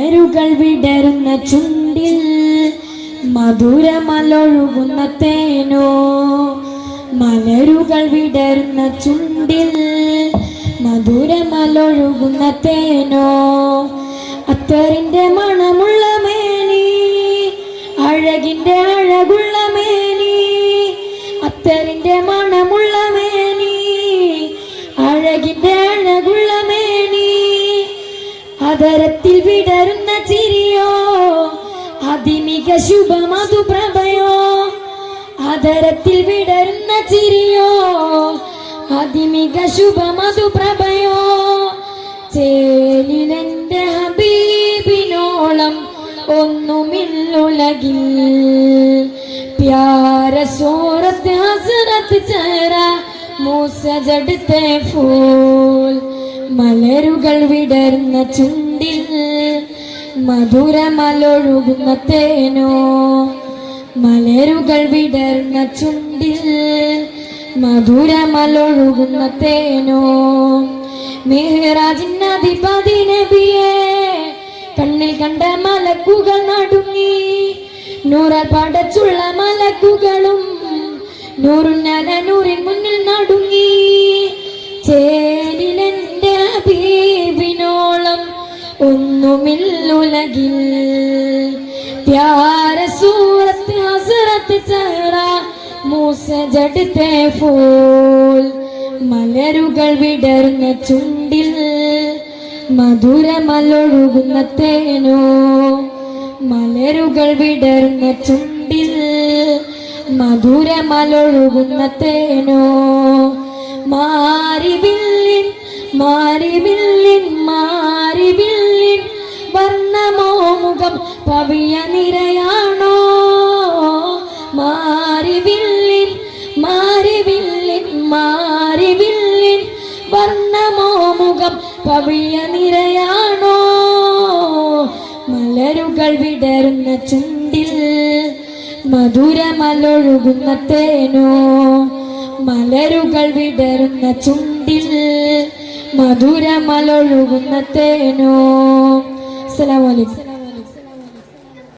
മലരുകൾ വിടരുന്ന ചുണ്ടിൽ മധുരമലൊഴുകുന്ന തേനോ. മലരുകൾ വിടരുന്ന ചുണ്ടിൽ മധുരമലൊഴുകുന്ന തേനോ. അത്തറിന്റെ മണമുള്ള മേനി, അഴകിന്റെ അഴകുള്ള മേനി. അത്തറിന്റെ മണമുള്ള മേനി, അഴകിന്റെ അഴകുള്ള മേനി. അതരത്തിൽ വിടരുന്ന ചിരിയോ, അതിമിക ശുഭമധുപ്രഭയോ. അതരത്തിൽ വിടരുന്ന ചിരിയോ, അതിമിക ശുഭമധുപ്രഭയോ. ചേലിലെന്റെ ഹബീബിനോളം ഒന്നുമില്ലുലകിൽ. പ്യാര സൂറത്ത് ഹസ്രത്ത് ചേരാ മൂസ ജഡത്തെ ഫൂൽ. മലരുകൾ വിടർന്ന ചുണ്ടിൽ മധുരമലൊഴുകുന്ന തേനോ. മലരുകൾ വിടർന്ന ചുണ്ടിൽ മധുരമലൊഴുകുന്ന തേനോ. മെഹ്റാജിന്റെ അധിപതി നബിയെ കണ്ണിൽ കണ്ട മലക്കുകൾ നടുങ്ങി. നൂറാൽ പടച്ചുള്ള മലക്കുകളും നൂറുന്നല നൂറിൻ മുന്നിൽ നടുങ്ങി. ചേലിലെന്റെ ഹബീബിനോളം ഒന്നുമില്ലുലകിൽ. പ്യാര സൂറത്ത് ഹസ്രത്ത് ചേരാ മൂസ ജഡത്തെ ഫൂൽ. മലരുകൾ വിടർന്ന ചുണ്ടിൽ മധുരമലൊഴുകുന്ന തേനോ. മലരുകൾ വിടർന്ന ചുണ്ടിൽ മധുരമലൊഴുകുന്ന തേനോ. മാരിവില്ലിൻ മാരിവില്ലിൻ മാരിവില്ലിൻ വർണ്ണമോ മുഖം പവിയ നിരയാണോ. മാരിവില്ലിൻ മാരിവില്ലിൻ മാരിവില്ലിൻ വർണ്ണമോ മുഖം പവിയ നിരയാണോ. മലരുകൾ വിടരുന്ന ചുണ്ടിൽ മധുരമലൊഴുകുന്ന തേനോ. മലരുകൾ വിടരുന്ന ചുണ്ടിൽ മധുരമലൊഴുകുന്ന തേനോ. അസ്സലാമു അലൈക്കും.